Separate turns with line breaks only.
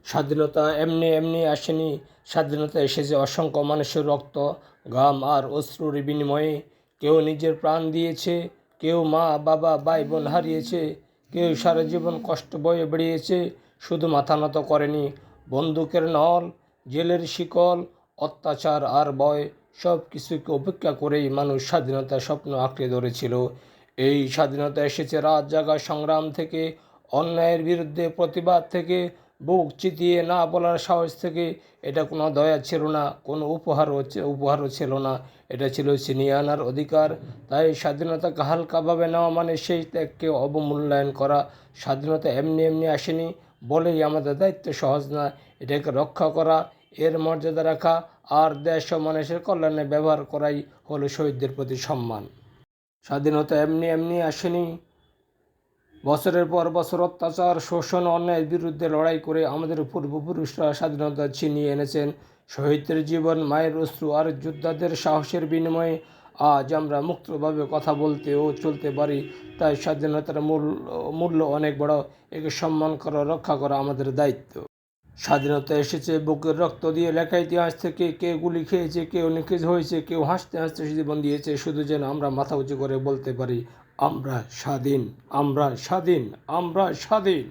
স্বাধীনতা এমনি এমনি আসেনি। স্বাধীনতা এসেছে অসংখ্য মানুষের রক্ত, ঘাম আর অশ্রুর বিনিময়ে। কেউ নিজের প্রাণ দিয়েছে, কেউ মা বাবা ভাই বোন হারিয়েছে, কেউ সারা জীবন কষ্ট বয়ে বেড়িয়েছে। শুধু মাথা নত করেনি। বন্দুকের নল, জেলের শিকল, অত্যাচার আর ভয় সব কিছুকে উপেক্ষা করেই মানুষ স্বাধীনতার স্বপ্ন আঁকড়ে ধরেছিল। এই স্বাধীনতা এসেছে রাত জাগা সংগ্রাম থেকে, অন্যায়ের বিরুদ্ধে প্রতিবাদ থেকে, বুক চিতিয়ে না বলার সাহস থেকে। এটা কোনো দয়া ছিল না, কোনো উপহারও ছিল না, এটা ছিল ছিনিয়ে আনার অধিকার। তাই স্বাধীনতাকে হালকাভাবে নেওয়া মানে সেই ত্যাগকে অবমূল্যায়ন করা। স্বাধীনতা এমনি এমনি আসেনি বলেই আমাদের দায়িত্ব সহজ না। এটাকে রক্ষা করা, এর মর্যাদা রাখা আর দেশ ও মানুষের কল্যাণে ব্যবহার করাই হলো শহীদদের প্রতি সম্মান। স্বাধীনতা এমনি এমনি আসেনি। বছরের পর বছর অত্যাচার, শোষণ, অন্যায়ের বিরুদ্ধে লড়াই করে আমাদের পূর্বপুরুষরা স্বাধীনতা ছিনিয়ে এনেছেন। শহীদদের জীবন, মায়ের অশ্রু আর যোদ্ধাদের সাহসের বিনিময়ে আজ আমরা মুক্তভাবে কথা বলতে ও চলতে পারি। তাই স্বাধীনতার মূল্য অনেক বড়। একে সম্মান করা, রক্ষা করা আমাদের দায়িত্ব। স্বাধীনতা এসেছে বুকের রক্ত দিয়ে লেখা ইতিহাস থেকে। কেউ গুলি খেয়েছে, কেউ নিখোঁজ হয়েছে, কেউ হাসতে হাসতে জীবন দিয়েছে, শুধু যেন আমরা মাথা উঁচু করে বলতে পারি, আমরা স্বাধীন, আমরা স্বাধীন, আমরা স্বাধীন।